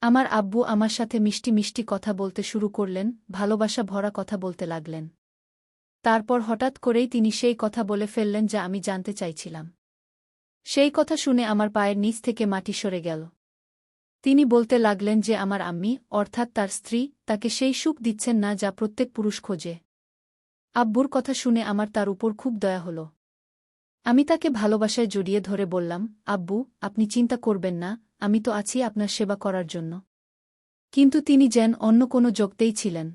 আমার আব্বু আমার সাথে মিষ্টি মিষ্টি কথা বলতে শুরু করলেন, ভালোবাসা ভরা কথা বলতে লাগলেন। তারপর হঠাৎ করেই তিনি সেই কথা বলে ফেললেন যা আমি জানতে চাইছিলাম। সেই কথা শুনে আমার পায়ের নিচ থেকে মাটি সরে গেল। তিনি বলতে লাগলেন যে আমার আম্মি, অর্থাৎ তার স্ত্রী, তাকে সেই সুখ দিচ্ছেন না যা প্রত্যেক পুরুষ খোঁজে। আব্বুর কথা শুনে আমার তার উপর খুব দয়া হল। আমি তাকে ভালোবাসায় জড়িয়ে ধরে বললাম, আব্বু, আপনি চিন্তা করবেন না, আমি তো আছি আপনার সেবা করার জন্য। কিন্তু তিনি যেন অন্য কোনো জগতেই ছিলেন।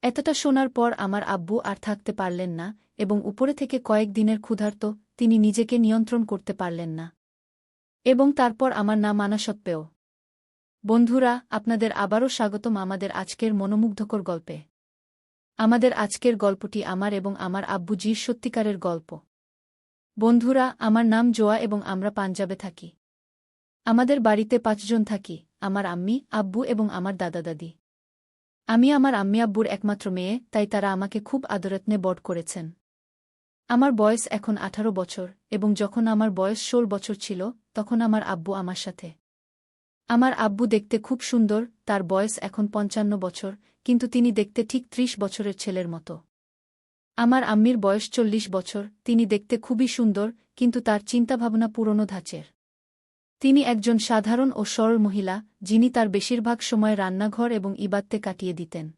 এতটা শোনার পর আমার আব্বু আর থাকতে পারলেন না এবং উপরে থেকে কয়েক দিনের ক্ষুধার্ত তিনি নিজেকে নিয়ন্ত্রণ করতে পারলেন না। এবং তারপর আমার না মানা সত্ত্বেও। বন্ধুরা, আপনাদের আবারও স্বাগতম আমাদের আজকের মনোমুগ্ধকর গল্পে। আমাদের আজকের গল্পটি আমার এবং আমার আব্বুজির সত্যিকারের গল্প। বন্ধুরা, আমার নাম জোয়া এবং আমরা পাঞ্জাবে থাকি। আমাদের বাড়িতে ৫ জন থাকি, আমার আম্মি, আব্বু এবং আমার দাদা দাদি। আমি আমার আম্মি আব্বুর একমাত্র মেয়ে, তাই তারা আমাকে খুব আদরযত্নে বড় করেছেন। আমার বয়স এখন ১৮ বছর এবং যখন আমার বয়স ১৬ বছর ছিল তখন আমার আব্বু আমার সাথে। আমার আব্বু দেখতে খুব সুন্দর, তার বয়স এখন ৫৫ বছর, কিন্তু তিনি দেখতে ঠিক ৩০ বছরের ছেলের মতো। আমার আম্মির বয়স ৪০ বছর, তিনি দেখতে খুবই সুন্দর, কিন্তু তার চিন্তাভাবনা পুরনো ধাঁচের। তিনি একজন সাধারণ ও সরল মহিলা, যিনি তার বেশিরভাগ সময় রান্নাঘর এবং ইবাদতে কাটিয়ে দিতেন।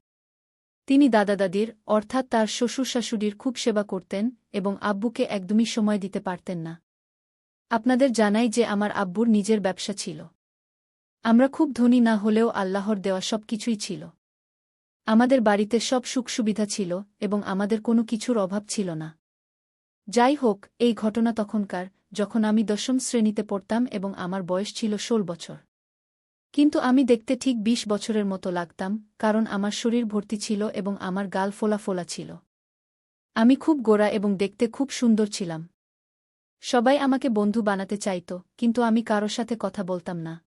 তিনি দাদা-দাদির, অর্থাৎ তার শ্বশুর-শাশুড়ির খুব সেবা করতেন এবং আব্বুকে একদমই সময় দিতে পারতেন না। আপনাদের জানাই যে আমার আব্বুর নিজের ব্যবসা ছিল। আমরা খুব ধনী না হলেও আল্লাহর দেওয়া সব কিছুই ছিল। আমাদের বাড়িতে সব সুখ-সুবিধা ছিল এবং আমাদের কোনো কিছুর অভাব ছিল না। যাই হোক, এই ঘটনা তখনকার, যখন আমি ১০ম শ্রেণীতে পড়তাম এবং আমার বয়স ছিল ১৬ বছর। কিন্তু আমি দেখতে ঠিক ২০ বছরের মতো লাগতাম, কারণ আমার শরীর ভর্তি ছিল এবং আমার গাল ফোলা ফোলা ছিল। আমি খুব গোরা এবং দেখতে খুব সুন্দর ছিলাম। সবাই আমাকে বন্ধু বানাতে চাইত, কিন্তু আমি কারো সাথে কথা বলতাম না।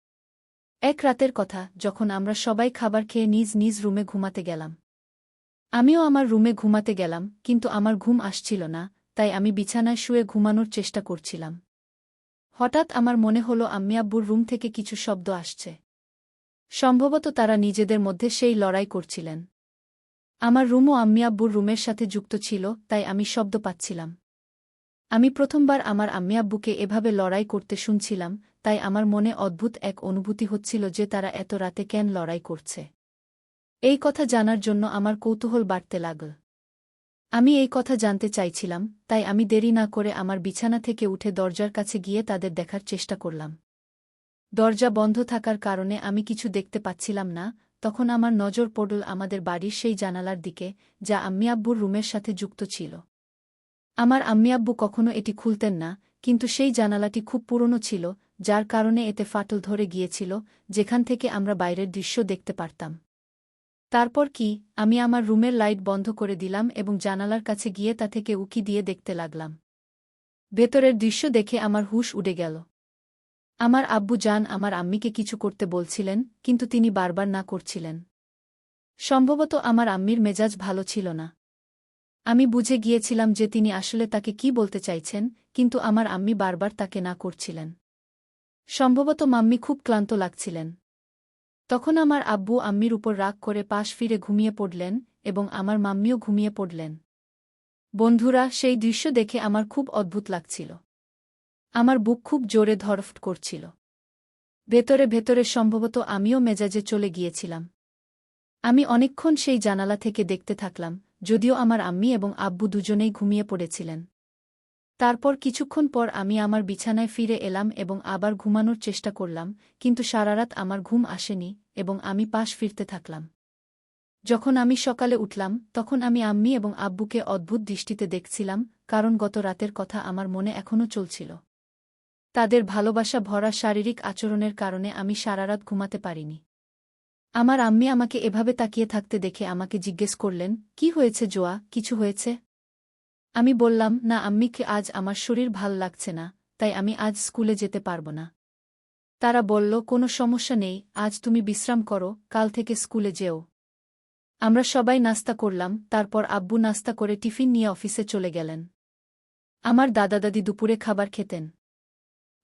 এক রাতের কথা, যখন আমরা সবাই খাবার খেয়ে নিজ নিজ রুমে ঘুমাতে গেলাম। আমিও আমার রুমে ঘুমাতে গেলাম, কিন্তু আমার ঘুম আসছিল না, তাই আমি বিছানায় শুয়ে ঘুমানোর চেষ্টা করছিলাম। হঠাৎ আমার মনে হলো আম্মি আব্বুর রুম থেকে কিছু শব্দ আসছে। সম্ভবত তারা নিজেদের মধ্যে সেই লড়াই করছিলেন। আমার রুমও আম্মি আব্বুর রুমের সাথে যুক্ত ছিল, তাই আমি শব্দ পাচ্ছিলাম। আমি প্রথমবার আমার আম্মি আব্বুকে এভাবে লড়াই করতে শুনছিলাম, তাই আমার মনে অদ্ভুত এক অনুভূতি হচ্ছিল যে তারা এত রাতে কেন লড়াই করছে। এই কথা জানার জন্য আমার কৌতূহল বাড়তে লাগল। আমি এই কথা জানতে চাইছিলাম, তাই আমি দেরি না করে আমার বিছানা থেকে উঠে দরজার কাছে গিয়ে তাদের দেখার চেষ্টা করলাম। দরজা বন্ধ থাকার কারণে আমি কিছু দেখতে পাচ্ছিলাম না। তখন আমার নজর পড়ল আমাদের বাড়ির সেই জানালার দিকে, যা আম্মি আব্বুর রুমের সাথে যুক্ত ছিল। আমার আম্মি আব্বু কখনো এটি খুলতেন না, কিন্তু সেই জানালাটি খুব পুরনো ছিল, যার কারণে এতে ফাটল ধরে গিয়েছিল, যেখান থেকে আমরা বাইরের দৃশ্য দেখতে পারতাম। তারপর কি, আমি আমার রুমের লাইট বন্ধ করে দিলাম এবং জানালার কাছে গিয়ে তা থেকে উঁকি দিয়ে দেখতে লাগলাম। ভেতরের দৃশ্য দেখে আমার হুঁশ উড়ে গেল। আমার আব্বু জান আমার আম্মিকে কিছু করতে বলছিলেন, কিন্তু তিনি বারবার না করছিলেন। সম্ভবত আমার আম্মির মেজাজ ভালো ছিল না। আমি বুঝে গিয়েছিলাম যে তিনি আসলে তাকে কি বলতে চাইছেন, কিন্তু আমার আম্মি বারবার তাকে না করছিলেন। সম্ভবত মাম্মি খুব ক্লান্ত লাগছিলেন। তখন আমার আব্বু আম্মির উপর রাগ করে পাশ ফিরে ঘুমিয়ে পড়লেন এবং আমার মাম্মিও ঘুমিয়ে পড়লেন। বন্ধুরা, সেই দৃশ্য দেখে আমার খুব অদ্ভুত লাগছিল। আমার বুক খুব জোরে ধড়ফড় করছিল। ভেতরে ভেতরে সম্ভবত আমিও মেজাজে চলে গিয়েছিলাম। আমি অনেকক্ষণ সেই জানালা থেকে দেখতে থাকলাম, যদিও আমার আম্মি এবং আব্বু দুজনেই ঘুমিয়ে পড়েছিলেন। তারপর কিছুক্ষণ পর আমি আমার বিছানায় ফিরে এলাম এবং আবার ঘুমানোর চেষ্টা করলাম, কিন্তু সারারাত আমার ঘুম আসেনি এবং আমি পাশ ফিরতে থাকলাম। যখন আমি সকালে উঠলাম, তখন আমি আম্মি এবং আব্বুকে অদ্ভুত দৃষ্টিতে দেখছিলাম, কারণ গত রাতের কথা আমার মনে এখনও চলছিল। তাদের ভালোবাসা ভরা শারীরিক আচরণের কারণে আমি সারারাত ঘুমাতে পারিনি। আমার আম্মি আমাকে এভাবে তাকিয়ে থাকতে দেখে আমাকে জিজ্ঞেস করলেন, কি হয়েছে জোয়া, কিছু হয়েছে? আমি বললাম, না আম্মিকে, আজ আমার শরীর ভাল লাগছে না, তাই আমি আজ স্কুলে যেতে পারব না। তারা বলল, কোনো সমস্যা নেই, আজ তুমি বিশ্রাম করো, কাল থেকে স্কুলে যেও। আমরা সবাই নাস্তা করলাম, তারপর আব্বু নাস্তা করে টিফিন নিয়ে অফিসে চলে গেলেন। আমার দাদা দাদি দুপুরে খাবার খেতেন।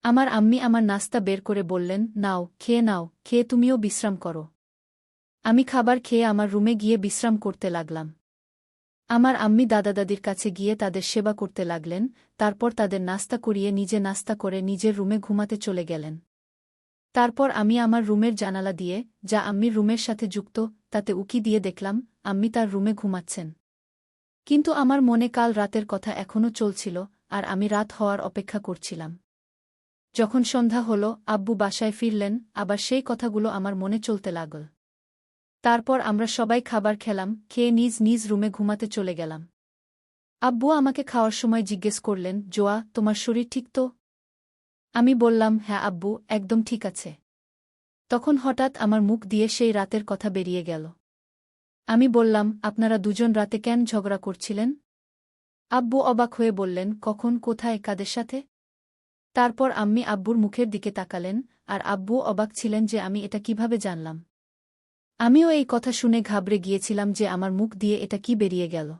আমার আম্মি আমার নাস্তা বের করে বললেন, নাও, খেয়ে তুমিও বিশ্রাম করো। আমি খাবার খেয়ে আমার রুমে গিয়ে বিশ্রাম করতে লাগলাম। আমার আম্মি দাদা-দাদির কাছে গিয়ে তাদের সেবা করতে লাগলেন, তারপর তাদের নাস্তা করিয়ে নিজে নাস্তা করে নিজের রুমে ঘুমাতে চলে গেলেন। তারপর আমি আমার রুমের জানালা দিয়ে, যা আম্মির রুমের সাথে যুক্ত, তাতে উকি দিয়ে দেখলাম, আম্মি তার রুমে ঘুমাচ্ছেন। কিন্তু আমার মনে কাল রাতের কথা এখনও চলছিল, আর আমি রাত হওয়ার অপেক্ষা করছিলাম। যখন সন্ধ্যা হল, আব্বু বাসায় ফিরলেন, আবার সেই কথাগুলো আমার মনে চলতে লাগল। তারপর আমরা সবাই খাবার খেলাম, খেয়ে নিজ নিজ রুমে ঘুমাতে চলে গেলাম। আব্বু আমাকে খাওয়ার সময় জিজ্ঞেস করলেন, জোয়া, তোমার শরীর ঠিক তো? আমি বললাম, হ্যাঁ আব্বু, একদম ঠিক আছে। তখন হঠাৎ আমার মুখ দিয়ে সেই রাতের কথা বেরিয়ে গেল। আমি বললাম, আপনারা দুজন রাতে কেন ঝগড়া করছিলেন? আব্বু অবাক হয়ে বললেন, কখন, কোথায়, কাদের সাথে? তারপর আম্মি আব্বুর মুখের দিকে তাকালেন, আর আব্বু অবাক ছিলেন যে আমি এটা কিভাবে জানলাম। আমিও এই কথা শুনে ঘাবড়ে গিয়েছিলাম যে আমার মুখ দিয়ে এটা কি বেরিয়ে গেল।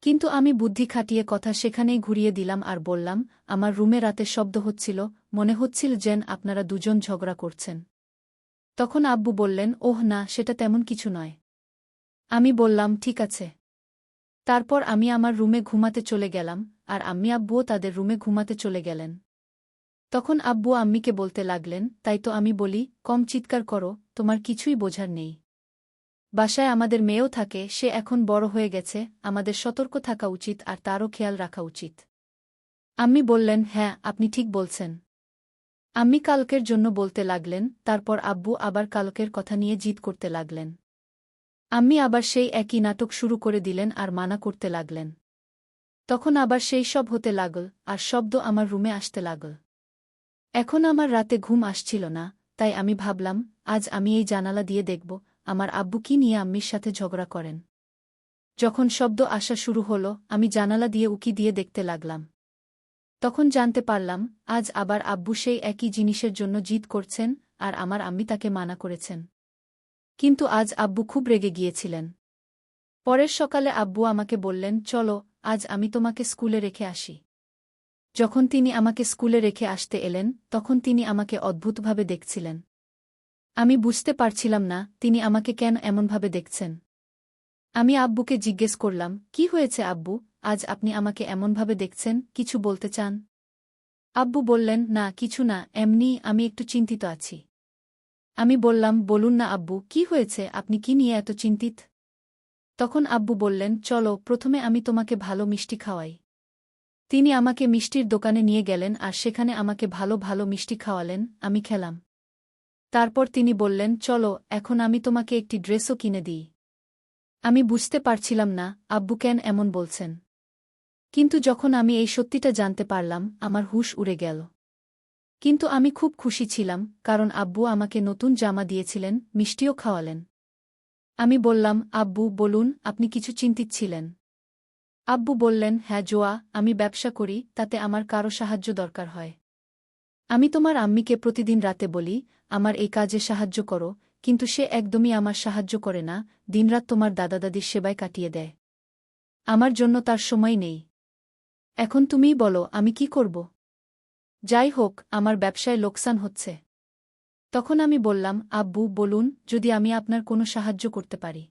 কিন্তু আমি বুদ্ধি খাটিয়ে কথা সেখানেই ঘুরিয়ে দিলাম আর বললাম, আমার রুমে রাতে শব্দ হচ্ছিল, মনে হচ্ছিল যেন আপনারা দুজন ঝগড়া করছেন। তখন আব্বু বললেন, ওহ না, সেটা তেমন কিছু নয়। আমি বললাম, ঠিক আছে। তারপর আমি আমার রুমে ঘুমাতে চলে গেলাম, আর আম্মি আব্বুও তাদের রুমে ঘুমাতে চলে গেলেন। তখন আব্বু আম্মিকে বলতে লাগলেন, তাই তো আমি বলি, কম চিৎকার করো, তোমার কিছুই বোঝার নেই। বাসায় আমাদের মেয়েও থাকে, সে এখন বড় হয়ে গেছে, আমাদের সতর্ক থাকা উচিত আর তারও খেয়াল রাখা উচিত। আম্মি বললেন, হ্যাঁ, আপনি ঠিক বলছেন। আম্মি কালকের জন্য বলতে লাগলেন, তারপর আব্বু আবার কালকের কথা নিয়ে জিদ করতে লাগলেন। আম্মি আবার সেই একই নাটক শুরু করে দিলেন আর মানা করতে লাগলেন। তখন আবার সেই সব হতে লাগল, আর শব্দ আমার রুমে আসতে লাগল। এখন আমার রাতে ঘুম আসছিল না, তাই আমি ভাবলাম, আজ আমি এই জানালা দিয়ে দেখব, আমার আব্বু কি নিয়ে আম্মির সাথে ঝগড়া করেন। যখন শব্দ আসা শুরু হল, আমি জানালা দিয়ে উকি দিয়ে দেখতে লাগলাম। তখন জানতে পারলাম, আজ আবার আব্বু সেই একই জিনিসের জন্য জিদ করছেন, আর আমার আম্মি তাকে মানা করেছেন। কিন্তু আজ আব্বু খুব রেগে গিয়েছিলেন। পরের সকালে আব্বু আমাকে বললেন, চলো, আজ আমি তোমাকে স্কুলে রেখে আসি। যখন তিনি আমাকে স্কুলে রেখে আসতে এলেন, তখন তিনি আমাকে অদ্ভুতভাবে দেখছিলেন। আমি বুঝতে পারছিলাম না, তিনি আমাকে কেন এমনভাবে দেখছেন। আমি আব্বুকে জিজ্ঞেস করলাম, কি হয়েছে আব্বু, আজ আপনি আমাকে এমনভাবে দেখছেন, কিছু বলতে চান? আব্বু বললেন, না কিছু না, এমনি আমি একটু চিন্তিত আছি। আমি বললাম, বলুন না আব্বু, কি হয়েছে, আপনি কি নিয়ে এত চিন্তিত? তখন আব্বু বললেন, চলো, প্রথমে আমি তোমাকে ভালো মিষ্টি খাওয়াই। তিনি আমাকে মিষ্টির দোকানে নিয়ে গেলেন আর সেখানে আমাকে ভালো ভালো মিষ্টি খাওয়ালেন, আমি খেলাম। তারপর তিনি বললেন, চলো, এখন আমি তোমাকে একটি ড্রেসও কিনে দিই। আমি বুঝতে পারছিলাম না, আব্বু কেন এমন বলছেন। কিন্তু যখন আমি এই সত্যিটা জানতে পারলাম, আমার হুঁশ উড়ে গেল। কিন্তু আমি খুব খুশি ছিলাম, কারণ আব্বু আমাকে নতুন জামা দিয়েছিলেন, মিষ্টিও খাওয়ালেন। আমি বললাম, আব্বু বলুন, আপনি কিছু চিন্তিত ছিলেন। আব্বু বললেন, হ্যাঁ জোয়া, আমি ব্যবসা করি, তাতে আমার কারো সাহায্য দরকার হয়। আমি তোমার আম্মিকে প্রতিদিন রাতে বলি, আমার এই কাজে সাহায্য করো, কিন্তু সে একদমই আমার সাহায্য করে না, দিনরাত তোমার দাদা-দাদির সেবায় কাটিয়ে দেয়। আমার জন্য তার সময় নেই। এখন তুমিই বলো, আমি কি করব? যাই হোক, আমার ব্যবসায় লোকসান হচ্ছে। তখন আমি বললাম, আব্বু বলুন, যদি আমি আপনার কোনো সাহায্য করতে পারি।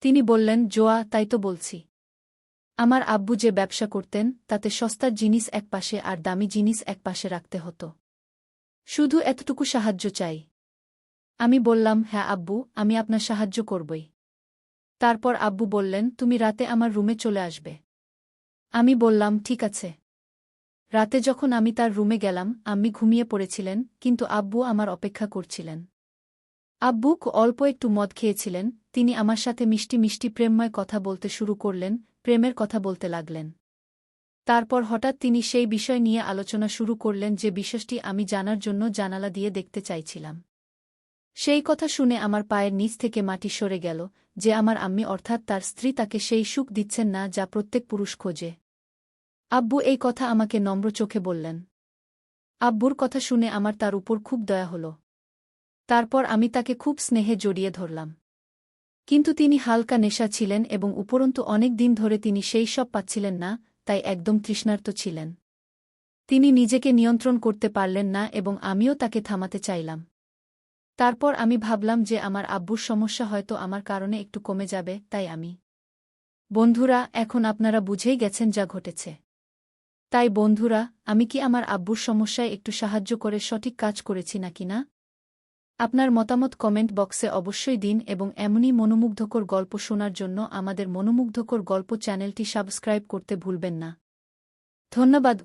তিনি বললেন, জোয়া, তাই তো বলছি। আমার আব্বু যে ব্যবসা করতেন, তাতে সস্তার জিনিস একপাশে আর দামি জিনিস একপাশে রাখতে হতো। শুধু এতটুকু সাহায্য চাই। আমি বললাম, হ্যাঁ আব্বু, আমি আপনার সাহায্য করবই। তারপর আব্বু বললেন, তুমি রাতে আমার রুমে চলে আসবে। আমি বললাম, ঠিক আছে। রাতে যখন আমি তার রুমে গেলাম, আম্মি ঘুমিয়ে পড়েছিলেন, কিন্তু আব্বু আমার অপেক্ষা করছিলেন। আব্বু অল্প একটু মদ খেয়েছিলেন, তিনি আমার সাথে মিষ্টি মিষ্টি প্রেমময় কথা বলতে শুরু করলেন, প্রেমের কথা বলতে লাগলেন। তারপর হঠাৎ তিনি সেই বিষয় নিয়ে আলোচনা শুরু করলেন যে বিষয়টি আমি জানার জন্য জানালা দিয়ে দেখতে চাইছিলাম। সেই কথা শুনে আমার পায়ের নিচ থেকে মাটি সরে গেল, যে আমার আম্মি অর্থাৎ তার স্ত্রী তাকে সেই সুখ দিচ্ছেন না যা প্রত্যেক পুরুষ খোঁজে। আব্বু এই কথা আমাকে নম্র চোখে বললেন। আব্বুর কথা শুনে আমার তার উপর খুব দয়া হল। তারপর আমি তাকে খুব স্নেহে জড়িয়ে ধরলাম। কিন্তু তিনি হালকা নেশা ছিলেন এবং উপরন্তু অনেক দিন ধরে তিনি সেই সব পাচ্ছিলেন না, তাই একদম তৃষ্ণার্ত ছিলেন। তিনি নিজেকে নিয়ন্ত্রণ করতে পারলেন না এবং আমিও তাকে থামাতে চাইলাম। তারপর আমি ভাবলাম যে আমার আব্বুর সমস্যা হয়তো আমার কারণে একটু কমে যাবে, তাই আমি। বন্ধুরা, এখন আপনারা বুঝেই গেছেন যা ঘটেছে। তাই বন্ধুরা, আমি কি আমার আব্বুর সমস্যায় একটু সাহায্য করে সঠিক কাজ করেছি নাকি না? আপনার মতামত কমেন্ট বক্সে অবশ্যই দিন এবং এমনই মনোমুগ্ধকর গল্প শোনার জন্য আমাদের মনোমুগ্ধকর গল্প চ্যানেলটি সাবস্ক্রাইব করতে ভুলবেন না। ধন্যবাদ।